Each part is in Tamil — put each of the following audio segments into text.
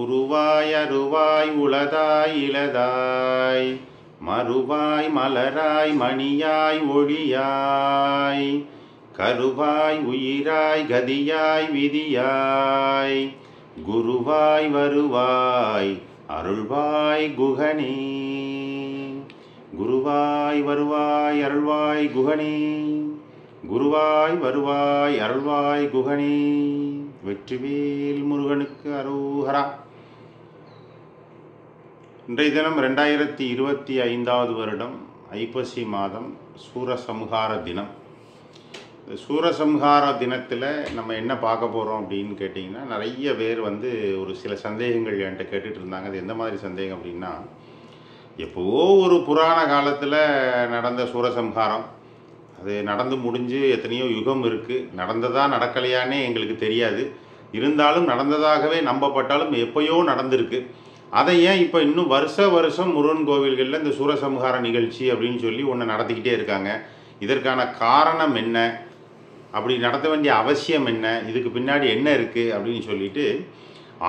உருவாய் அருவாய் உளதாய் இளதாய் மறுவாய் மலராய் மணியாய் ஒளியாய் கருவாய் உயிராய் கதியாய் விதியாய் குருவாய் வருவாய் அருள்வாய் குகனே. குருவாய் வருவாய் அருள்வாய் குகனே. குருவாய் வருவாய் அருள்வாய் குகனே. வெற்றிவேல் முருகனுக்கு அரோகரா. இன்றைய தினம் 2025 வருடம் ஐப்பசி மாதம் சூரசம்ஹார தினம். சூரசம்ஹார தினத்தில் நம்ம என்ன பார்க்க போகிறோம் அப்படின்னு கேட்டிங்கன்னா, நிறைய பேர் ஒரு சில சந்தேகங்கள் என்கிட்ட கேட்டுட்டு இருந்தாங்க. அது எந்த மாதிரி சந்தேகம் அப்படின்னா, எப்போவோ ஒரு புராண காலத்தில் நடந்த சூரசம்ஹாரம், அது நடந்து முடிஞ்சு எத்தனையோ யுகம் இருக்குது, நடந்ததா நடக்கலையானே எங்களுக்கு தெரியாது. இருந்தாலும் நடந்ததாகவே நம்பப்பட்டாலும் எப்போயோ நடந்திருக்கு. அதை ஏன் இப்போ இன்னும் வருஷம் முருகன் கோவில்களில் இந்த சூரசம்ஹார நிகழ்ச்சி அப்படின்னு சொல்லி ஒன்று நடத்திக்கிட்டே இருக்காங்க? இதற்கான காரணம் என்ன, அப்படி நடத்த வேண்டிய அவசியம் என்ன, இதுக்கு பின்னாடி என்ன இருக்குது அப்படின்னு சொல்லிட்டு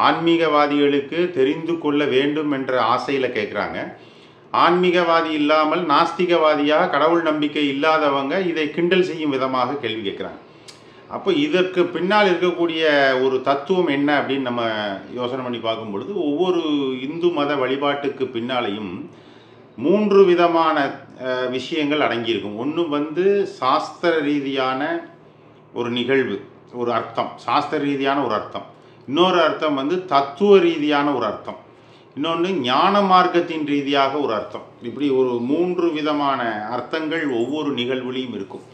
ஆன்மீகவாதிகளுக்கு தெரிந்து கொள்ள வேண்டும் என்ற ஆசையில் கேட்குறாங்க. ஆன்மீகவாதி இல்லாமல் நாஸ்திகவாதியாக கடவுள் நம்பிக்கை இல்லாதவங்க இதை கிண்டல் செய்யும் விதமாக கேள்வி கேட்குறாங்க. அப்போ இதற்கு பின்னால் இருக்கக்கூடிய ஒரு தத்துவம் என்ன அப்படின்னு நம்ம யோசனை பண்ணி பார்க்கும் பொழுது, ஒவ்வொரு இந்து மத வழிபாட்டுக்கு பின்னாலையும் 3 விதமான விஷயங்கள் அடங்கியிருக்கும். ஒன்று சாஸ்திர ரீதியான ஒரு நிகழ்வு, ஒரு அர்த்தம், சாஸ்திர ரீதியான ஒரு அர்த்தம். இன்னொரு அர்த்தம் தத்துவ ரீதியான ஒரு அர்த்தம். இன்னொன்று ஞான மார்க்கத்தின் ரீதியாக ஒரு அர்த்தம். இப்படி ஒரு 3 விதமான அர்த்தங்கள் ஒவ்வொரு நிகழ்வுலையும் இருக்கும்.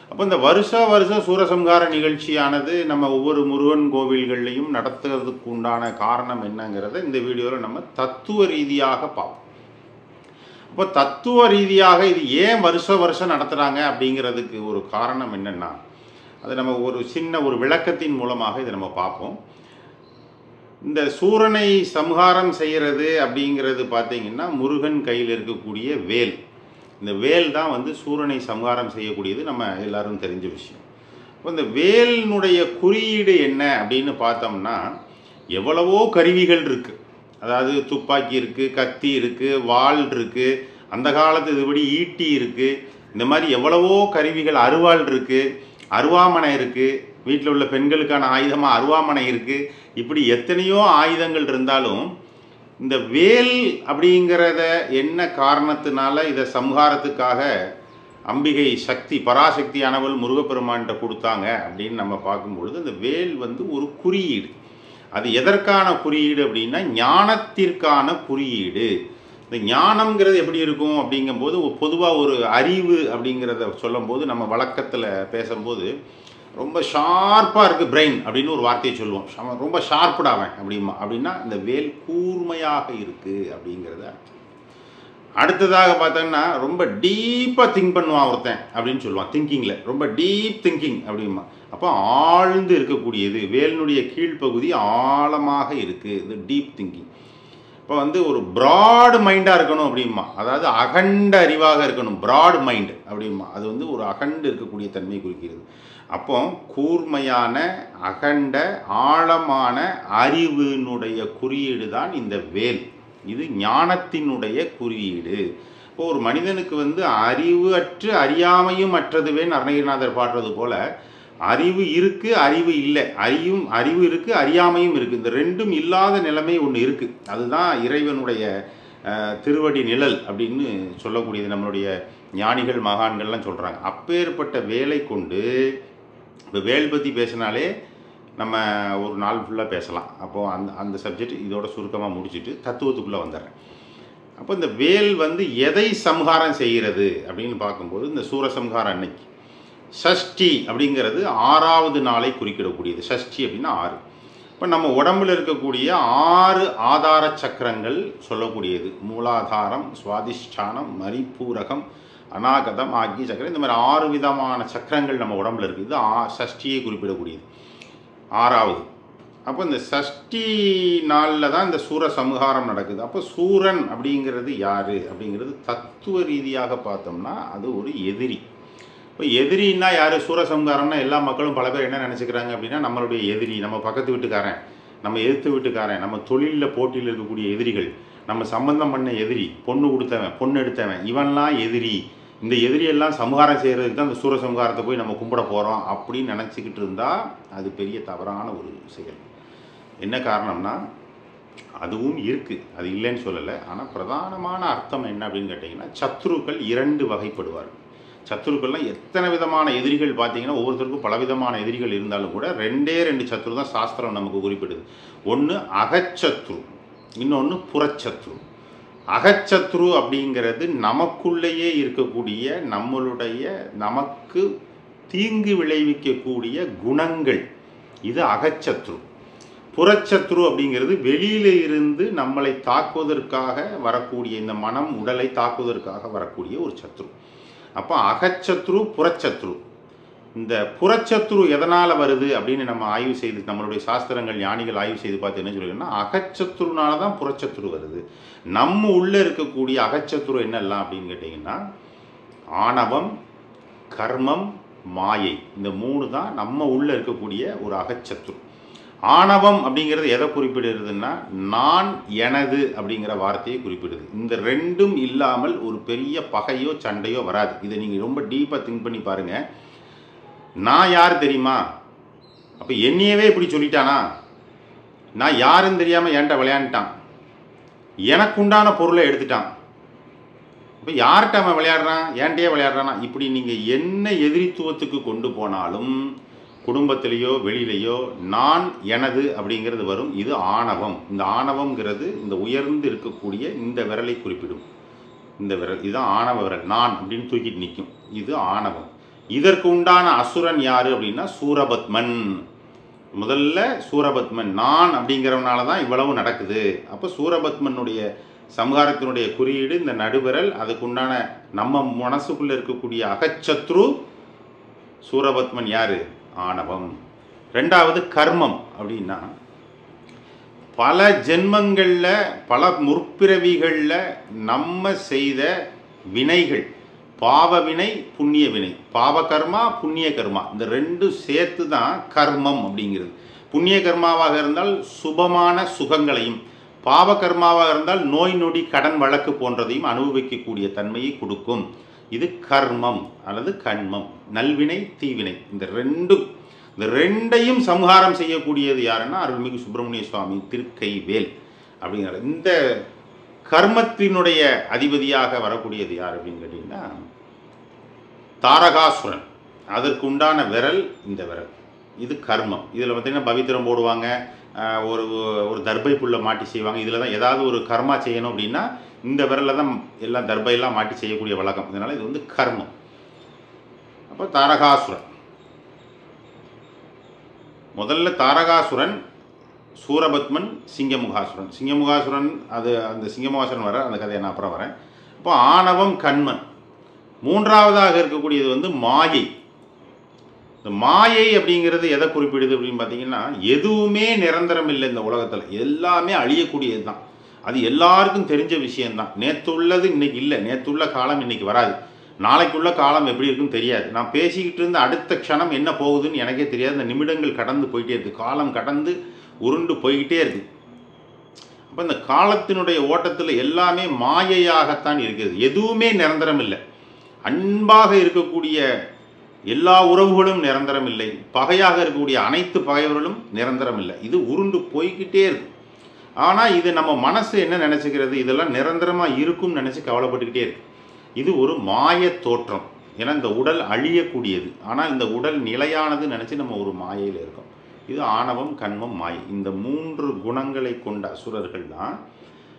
அப்போ இந்த வருஷம் சூரசம்ஹார நிகழ்ச்சியானது நம்ம ஒவ்வொரு முருகன் கோவில்கள்லையும் நடத்துறதுக்கு உண்டான காரணம் என்னங்கிறத இந்த வீடியோவில் நம்ம தத்துவ ரீதியாக பார்ப்போம். அப்போ தத்துவ ரீதியாக இது ஏன் வருஷம் நடத்துகிறாங்க அப்படிங்கிறதுக்கு ஒரு காரணம் என்னென்னா, அதை நம்ம ஒரு சின்ன ஒரு விளக்கத்தின் மூலமாக இதை நம்ம பார்ப்போம். இந்த சூரனை சம்ஹாரம் செய்கிறது அப்படிங்கிறது பார்த்தீங்கன்னா, முருகன் கையில் இருக்கக்கூடிய வேல். இந்த வேல் தான் சூரனை சம்ஹாரம் செய்யக்கூடியது, நம்ம எல்லாரும் தெரிஞ்ச விஷயம். இப்போ இந்த வேலினுடைய குறியீடு என்ன அப்படின்னு பார்த்தோம்னா, எவ்வளவோ கருவிகள் இருக்குது. அதாவது துப்பாக்கி இருக்குது, கத்தி இருக்குது, வாள் இருக்குது, அந்த காலத்து இதுபடி ஈட்டி இருக்குது. இந்த மாதிரி எவ்வளவோ கருவிகள், அருவாள் இருக்குது, அருவாமனை இருக்குது, வீட்டில் உள்ள பெண்களுக்கான ஆயுதமாக அருவாமனை இருக்குது. இப்படி எத்தனையோ ஆயுதங்கள் இருந்தாலும் இந்த வேல் அப்படிங்கிறத என்ன காரணத்தினால இதை சம்ஹாரத்துக்காக அம்பிகை சக்தி, பராசக்தியானவள் முருகப்பெருமான்கிட்ட கொடுத்தாங்க அப்படின்னு நம்ம பார்க்கும்பொழுது, இந்த வேல் ஒரு குறியீடு. அது எதற்கான குறியீடு அப்படின்னா, ஞானத்திற்கான குறியீடு. இந்த ஞானம்ங்கிறது எப்படி இருக்கும் அப்படிங்கும்போது, பொதுவாக ஒரு அறிவு அப்படிங்கிறத சொல்லும்போது, நம்ம வழக்கத்தில் பேசும்போது ரொம்ப ஷார்ப்பாக இருக்குது பிரெயின் அப்படின்னு ஒரு வார்த்தையை சொல்லுவோம். ரொம்ப ஷார்ப்டாவேன் அப்படின்னா இந்த வேல் கூர்மையாக இருக்குது அப்படிங்கிறத. அடுத்ததாக பார்த்தோன்னா, ரொம்ப டீப்பாக திங்க் பண்ணுவான் ஒருத்தன் அப்படின்னு சொல்லுவான். திங்கிங்கில் ரொம்ப டீப் திங்கிங் அப்படிமா. அப்போ ஆழ்ந்து இருக்கக்கூடியது, வேலினுடைய கீழ்ப்பகுதி ஆழமாக இருக்குது, இது டீப் திங்கிங். இப்போ ஒரு ப்ராடு மைண்டாக இருக்கணும் அப்படிமா, அதாவது அகண்ட அறிவாக இருக்கணும், ப்ராட் மைண்ட் அப்படிமா. அது ஒரு அகண்டு இருக்கக்கூடிய தன்மை குறிக்கிறது. அப்போ கூர்மையான அகண்ட ஆழமான அறிவினுடைய குறியீடு தான் இந்த வேல். இது ஞானத்தினுடைய குறியீடு. இப்போ ஒரு மனிதனுக்கு அறிவு அற்று அறியாமையும் அற்றதுவேன்னு அருணகிரிநாதர் பாடுறது போல, அறிவு இருக்குது, அறிவு இல்லை, அறிவு இருக்குது, அறியாமையும் இருக்குது. இந்த ரெண்டும் இல்லாத நிலைமை ஒன்று இருக்குது. அதுதான் இறைவனுடைய திருவடி நிழல் அப்படின்னு சொல்லக்கூடியது. நம்மளுடைய ஞானிகள் மகான்கள்லாம் சொல்கிறாங்க. அப்பேற்பட்ட வேலை கொண்டு, இப்போ வேல் பற்றி பேசினாலே நம்ம ஒரு நாள் ஃபுல்லாக பேசலாம். அப்போது அந்த சப்ஜெக்ட் இதோட சுருக்கமாக முடிச்சுட்டு தத்துவத்துக்குள்ளே வந்துடுறேன். அப்போ இந்த வேல் எதை சம்ஹாரம் செய்கிறது அப்படின்னு பார்க்கும்போது, இந்த சூரசம்ஹாரம் அன்னைக்கு சஷ்டி அப்படிங்கிறது 6வது நாளை குறிக்கிடக்கூடியது. சஷ்டி அப்படின்னா 6. இப்போ நம்ம உடம்பில் இருக்கக்கூடிய 6 ஆதார சக்கரங்கள் சொல்லக்கூடியது. மூலாதாரம், சுவாதிஷ்டானம், மரிப்பூரகம், அநாகதம், ஆக்னி சக்கரம். இந்த மாதிரி 6 விதமான சக்கரங்கள் நம்ம உடம்புல இருக்குது. இது சஷ்டியை குறிப்பிடக்கூடியது, 6வது. அப்போ இந்த சஷ்டி நாளில் தான் இந்த சூர சம்ஹாரம் நடக்குது. அப்போ சூரன் அப்படிங்கிறது யார் அப்படிங்கிறது தத்துவ ரீதியாக பார்த்தோம்னா அது ஒரு எதிரி. இப்போ எதிரின்னா யார்? சூரசம்ஹாரம்னா எல்லா மக்களும் பல பேர் என்ன நினச்சிக்கிறாங்க அப்படின்னா, நம்மளுடைய எதிரி, நம்ம பக்கத்து வீட்டுக்காரன், நம்ம எதிர்த்து வீட்டுக்காரன், நம்ம தொழிலில் போட்டியில் இருக்கக்கூடிய எதிரிகள், நம்ம சம்பந்தம் பண்ண எதிரி, பொண்ணு கொடுத்தவன், பொண்ணு எடுத்தவன், இவன்லாம் எதிரி. இந்த எதிரியெல்லாம் சம்ஹாரம் செய்கிறதுக்கு தான் இந்த சூரசம்ஹாரத்தை போய் நம்ம கும்பிட போகிறோம் அப்படின்னு நினச்சிக்கிட்டு இருந்தால் அது பெரிய தவறான ஒரு செயல். என்ன காரணம்னா, அதுவும் இருக்குது, அது இல்லைன்னு சொல்லலை. ஆனால் பிரதானமான அர்த்தம் என்ன அப்படின்னு கேட்டிங்கன்னா, சத்ருக்கள் 2 வகைப்படுவார்கள். சத்ருக்கள்லாம் எத்தனை விதமான எதிரிகள் பார்த்தீங்கன்னா, ஒவ்வொருத்தருக்கும் பலவிதமான எதிரிகள் இருந்தாலும் கூட 2 சத்ரு தான் சாஸ்திரம் நமக்கு குறிப்பிடுது. ஒன்று அகச்சத்ரு, இன்னொன்று புறச்சத்ரு. அகச்சத்ரு அப்படிங்கிறது நமக்குள்ளேயே இருக்கக்கூடிய நமக்கு தீங்கு விளைவிக்கக்கூடிய குணங்கள், இது அகச்சத்ரு. புறச்சத்ரு அப்படிங்கிறது வெளியில இருந்து நம்மளை தாக்குவதற்காக வரக்கூடிய, இந்த மனம் உடலை தாக்குவதற்காக வரக்கூடிய ஒரு சத்ரு. அப்போ அகச்சத்ரு புறச்சத்ரு. இந்த புறச்சத்ரு எதனால் வருது அப்படின்னு நம்ம ஆய்வு செய்து, நம்மளுடைய சாஸ்திரங்கள் ஞானிகள் ஆய்வு செய்து பார்த்து என்ன சொல்லுங்கன்னா, அகச்சத்ருனால தான் புறச்சத்ரு வருது. நம்ம உள்ளே இருக்கக்கூடிய அகச்சத்ரு என்னெல்லாம் அப்படின்னு கேட்டிங்கன்னா, ஆணவம், கர்மம், மாயை, இந்த 3 தான் நம்ம உள்ளே இருக்கக்கூடிய ஒரு அகச்சத்ரு. ஆணவம் அப்படிங்கிறது எதை குறிப்பிடுறதுன்னா, நான், எனது அப்படிங்கிற வார்த்தையை குறிப்பிடுது. இந்த 2ம் இல்லாமல் ஒரு பெரிய பகையோ சண்டையோ வராது. இதை நீங்கள் ரொம்ப டீப்பாக திங்க் பண்ணி பாருங்கள். நான் யார் தெரியுமா? அப்போ என்னையவே இப்படி சொல்லிட்டானா? நான் யாருன்னு தெரியாமல் என்கிட்ட விளையாண்டுட்டான், எனக்கு உண்டான பொருளை எடுத்துட்டான். இப்போ யார்கிட்ட அவன் விளையாடுறான்? என்கிட்டயே விளையாடுறானா? இப்படி நீங்கள் என்ன எதிரித்துவத்துக்கு கொண்டு போனாலும், குடும்பத்திலேயோ வெளியிலையோ நான், எனது அப்படிங்கிறது வரும். இது ஆணவம். இந்த ஆணவம்ங்கிறது இந்த உயர்ந்து இருக்கக்கூடிய இந்த விரலை குறிப்பிடும். இந்த விரல் இதுதான் ஆணவ விரல். நான் அப்படின்னு தூக்கிட்டு நிற்கும். இது ஆணவம். இதற்கு உண்டான அசுரன் யாரு அப்படின்னா சூரபத்மன். முதல்ல சூரபத்மன் நான் அப்படிங்கிறவனால தான் இவ்வளவு நடக்குது. அப்போ சூரபத்மனுடைய சம்ஹாரத்தினுடைய குறியீடு இந்த நடுவிரல். அதுக்குண்டான நம்ம மனசுக்குள்ளே இருக்கக்கூடிய அகச்சத்ரு சூரபத்மன் யாரு? ஆணவம். 2வது கர்மம் அப்படின்னா, பல ஜென்மங்களில் பல முற்பிறவிகளில் நம்ம செய்த வினைகள், பாவ வினை, புண்ணிய வினை. பாவ கர்மா, புண்ணிய கர்மா, இந்த 2 சேர்த்து தான் கர்மம் அப்படிங்கிறது. புண்ணிய கர்மாவாக இருந்தால் சுபமான சுகங்களையும், பாவ கர்மாவாக இருந்தால் நோய் நொடி கடன் வழக்கு போன்றதையும் அனுபவிக்கக்கூடிய தன்மையை கொடுக்கும். இது கர்மம் அல்லது கண்மம். நல்வினை, தீவினை, இந்த 2யும் சம்ஹாரம் செய்யக்கூடியது யாருன்னா அருள்மிகு சுப்பிரமணிய சுவாமி திருக்கைவேல் அப்படிங்கிற. இந்த கர்மத்தினுடைய அதிபதியாக வரக்கூடியது யார் அப்படின்னு கேட்டிங்கன்னா தாரகாசுரன். அதற்கு உண்டான விரல் இந்த விரல். இது கர்மம். இதில் பார்த்திங்கன்னா பவித்திரம் போடுவாங்க, ஒரு தர்பை புல்லை மாட்டி செய்வாங்க. இதில் தான் ஏதாவது ஒரு கர்மா செய்யணும் அப்படின்னா இந்த விரலில் தான் எல்லாம் தர்பையெல்லாம் மாட்டி செய்யக்கூடிய வழக்கம். இதனால் இது வந்து கர்மம். அப்போ தாரகாசுரன் முதல்ல தாரகாசுரன், சூரபத்மன், சிங்கமுகாசுரன். சிங்கமுகாசுரன் அது அந்த சிங்கமுகாசுரன் வர அந்த கதையை நான் அப்புறம் வரேன். இப்போ ஆணவம், கண்மன். 3வதாக இருக்கக்கூடியது வந்து மாயை. இந்த மாயை அப்படிங்கிறது எதை குறிப்பிடுது அப்படின்னு பார்த்தீங்கன்னா, எதுவுமே நிரந்தரம் இல்லை இந்த உலகத்தில், எல்லாமே அழியக்கூடியது தான். அது எல்லாருக்கும் தெரிஞ்ச விஷயம்தான். நேற்று உள்ளது இன்னைக்கு இல்லை, நேற்று உள்ள காலம் இன்னைக்கு வராது, நாளைக்குள்ள காலம் எப்படி இருக்குன்னு தெரியாது. நான் பேசிக்கிட்டு இருந்த அடுத்த க்ஷணம் என்ன போகுதுன்னு எனக்கே தெரியாது. இந்த நிமிடங்கள் கடந்து போயிட்டே இருக்குது, காலம் கடந்து உருண்டு போய்கிட்டே இருக்குது. அப்போ இந்த காலத்தினுடைய ஓட்டத்தில் எல்லாமே மாயையாகத்தான் இருக்கிறது. எதுவுமே நிரந்தரம் இல்லை. அன்பாக இருக்கக்கூடிய எல்லா உறவுகளும் நிரந்தரம் இல்லை. பகையாக இருக்கக்கூடிய அனைத்து பகைவர்களும் நிரந்தரம் இல்லை. இது உருண்டு போய்கிட்டே இருக்கு. ஆனால் இது நம்ம மனசு என்ன நினச்சிக்கிறது, இதெல்லாம் நிரந்தரமாக இருக்கும்னு நினச்சி கவலைப்பட்டுக்கிட்டே இருக்கு. இது ஒரு மாய தோற்றம். ஏன்னா இந்த உடல் அழியக்கூடியது, ஆனால் இந்த உடல் நிலையானது நினச்சி நம்ம ஒரு மாயையில் இருக்கோம். இது ஆணவம், கண்மம், மாயை. இந்த 3 குணங்களை கொண்ட அசுரர்கள் தான்.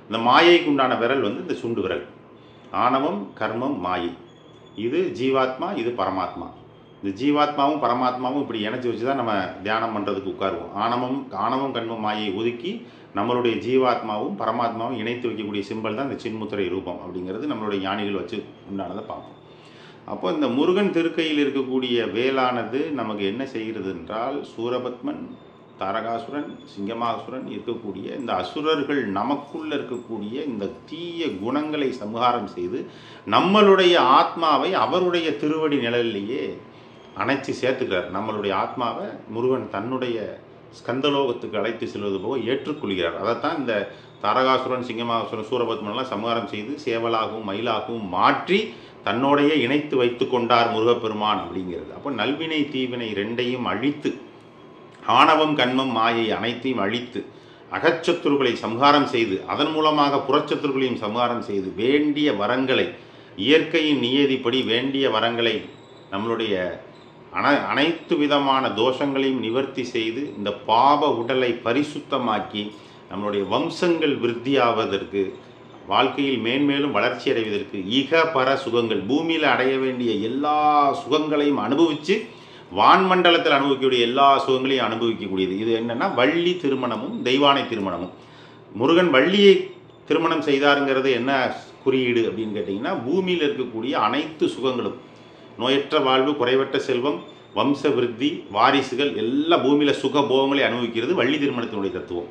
இந்த மாயைக்கு உண்டான விரல் வந்து இந்த சுண்டு விரல். ஆணவம், கர்மம், மாயை. இது ஜீவாத்மா, இது பரமாத்மா. இந்த ஜீவாத்மாவும் பரமாத்மாவும் இப்படி இணைச்சி வச்சு தான் நம்ம தியானம் பண்ணுறதுக்கு உட்காருவோம். ஆணவம், கண்மம், மாயை ஒதுக்கி நம்மளுடைய ஜீவாத்மாவும் பரமாத்மாவும் இணைத்து வைக்கக்கூடிய சிம்பல் தான் இந்த சின்முத்திரை ரூபம் அப்படிங்கிறது நம்மளுடைய ஞானிகள் வச்சு உண்டானதை பார்ப்போம். அப்போ இந்த முருகன் திருக்கையில் இருக்கக்கூடிய வேலானது நமக்கு என்ன செய்கிறது என்றால், சூரபத்மன், தாரகாசுரன், சிங்கமாசுரன் இருக்கக்கூடிய இந்த அசுரர்கள் நமக்குள்ள இருக்கக்கூடிய இந்த தீய குணங்களை சம்ஹாரம் செய்து நம்மளுடைய ஆத்மாவை அவருடைய திருவடி நிழலிலேயே அணைச்சி சேர்த்துக்கிறார். நம்மளுடைய ஆத்மாவை முருகன் தன்னுடைய ஸ்கந்தலோகத்துக்கு அழைத்து செல்வது போக ஏற்றுக்கொள்கிறார். அதைத்தான் இந்த தாரகாசுரன், சிங்கமாசுரன், சூரபத்மனெல்லாம் சம்ஹாரம் செய்து சேவலாகவும் மயிலாகவும் மாற்றி தன்னோடையே இணைத்து வைத்து கொண்டார் முருகப்பெருமான் அப்படிங்கிறது. அப்போ நல்வினை தீவினை ரெண்டையும் அழித்து, ஆணவம் கண்மம் மாயை அனைத்தையும் அழித்து, அகச்சத்துருக்களை சம்ஹாரம் செய்து, அதன் மூலமாக புறச்சத்துருக்களையும் சம்ஹாரம் செய்து, வேண்டிய வரங்களை, இயற்கையின் நியதிப்படி வேண்டிய வரங்களை, நம்மளுடைய அனைத்து விதமான தோஷங்களையும் நிவர்த்தி செய்து, இந்த பாப உடலை பரிசுத்தமாக்கி நம்மளுடைய வம்சங்கள் விருத்தியாவதற்கு, வாழ்க்கையில் மேன்மேலும் வளர்ச்சி அடைவதற்கு, இக பர சுகங்கள், பூமியில் அடைய வேண்டிய எல்லா சுகங்களையும் அனுபவித்து வான்மண்டலத்தில் அனுபவிக்கக்கூடிய எல்லா சுகங்களையும் அனுபவிக்கக்கூடியது. இது என்னென்னா வள்ளி திருமணமும் தெய்வானை திருமணமும். முருகன் வள்ளியை திருமணம் செய்தாருங்கிறது என்ன குறியீடு அப்படின்னு கேட்டிங்கன்னா, பூமியில் இருக்கக்கூடிய அனைத்து சுகங்களும், நோயற்ற வாழ்வு, குறைவற்ற செல்வம், வம்ச விருத்தி, வாரிசுகள் எல்லாம் பூமியில் சுகபோகங்களை அனுபவிக்கிறது வள்ளி திருமணத்தினுடைய தத்துவம்.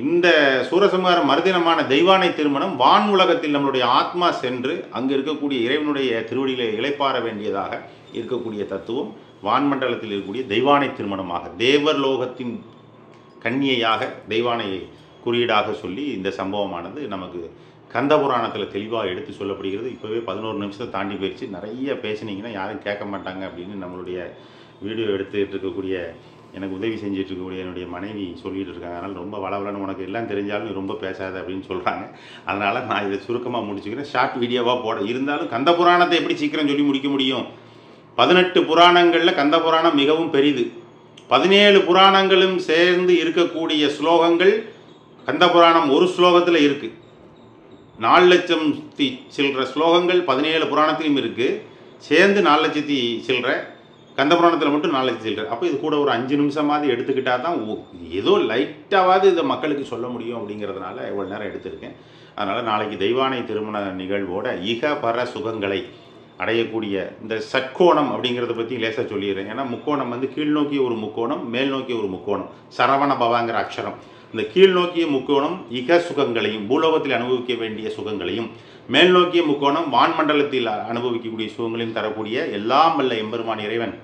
இந்த சூரசம்ஹாரம் மறுதினமான தெய்வானை திருமணம் வான் உலகத்தில் நம்மளுடைய ஆத்மா சென்று அங்கு இருக்கக்கூடிய இறைவனுடைய திருவடிகளை இளைப்பாற வேண்டியதாக இருக்கக்கூடிய தத்துவம் வான்மண்டலத்தில் இருக்கக்கூடிய தெய்வானை திருமணமாக, தேவர் லோகத்தின் கன்னியையாக தெய்வானையை குறியீடாக சொல்லி இந்த சம்பவமானது நமக்கு கந்த புராணத்தில் தெளிவாக எடுத்து சொல்லப்படுகிறது. இப்போவே 11 நிமிஷத்தை தாண்டி போயிடுச்சு. நிறைய பேசினீங்கன்னா யாரும் கேட்க மாட்டாங்க அப்படின்னு நம்மளுடைய வீடியோ எடுத்துகிட்டு இருக்கக்கூடிய, எனக்கு உதவி செஞ்சுட்டு இருக்கக்கூடிய என்னுடைய மனைவி சொல்லிகிட்டு இருக்காங்க. அதனால் ரொம்ப வளவலன்னு, உனக்கு எல்லாம் தெரிஞ்சாலும் ரொம்ப பேசாத அப்படின்னு சொல்கிறாங்க. அதனால் நான் இதை சுருக்கமாக முடிச்சுக்கிறேன். ஷார்ட் வீடியோவாக போட இருந்தாலும் கந்த புராணத்தை எப்படி சீக்கிரம் சொல்லி முடிக்க முடியும்? 18 புராணங்களில் கந்த புராணம் மிகவும் பெரிது. 17 புராணங்களும் சேர்ந்து இருக்கக்கூடிய ஸ்லோகங்கள் கந்த புராணம் ஒரு ஸ்லோகத்தில் இருக்குது. 4 லட்சம் சில்லற ஸ்லோகங்கள் 17 புராணத்திலும் இருக்குது. சேர்ந்து 4 லட்சத்தி சில்லற, கந்த புராணத்தில் மட்டும் 4 லட்சம் சில்லற. அப்போ இது கூட ஒரு 5 நிமிஷமாவது எடுத்துக்கிட்டால் தான் ஏதோ லைட்டாவது இதை மக்களுக்கு சொல்ல முடியும் அப்படிங்கிறதுனால இவ்வளோ நேரம் எடுத்திருக்கேன். அதனால் நாளைக்கு தெய்வானை திருமண நிகழ்வோட இக பர சுகங்களை அடையக்கூடிய இந்த சட்கோணம் அப்படிங்கிறத பற்றி லேசாக சொல்லிடுறேன். ஏன்னா முக்கோணம் வந்து கீழ் நோக்கிய ஒரு முக்கோணம், மேல் நோக்கிய ஒரு முக்கோணம், சரவண பவாங்கிற அக்ஷரம். இந்த கீழ் நோக்கிய முக்கோணம் இக சுகங்களையும், பூலோகத்தில் அனுபவிக்க வேண்டிய சுகங்களையும், மேல் நோக்கிய முக்கோணம் வான்மண்டலத்தில் அனுபவிக்கக்கூடிய சுகங்களையும் தரக்கூடிய எல்லாம் வல்ல எம்பெருமான் இறைவன்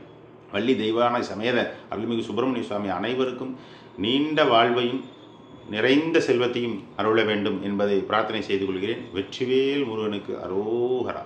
வள்ளி தெய்வானை சமேத அருள்மிகு சுப்பிரமணிய சுவாமி அனைவருக்கும் நீண்ட வாழ்வையும் நிறைந்த செல்வத்தையும் அருள வேண்டும் என்பதை பிரார்த்தனை செய்து கொள்கிறேன். வெற்றிவேல் முருகனுக்கு அரோகரா.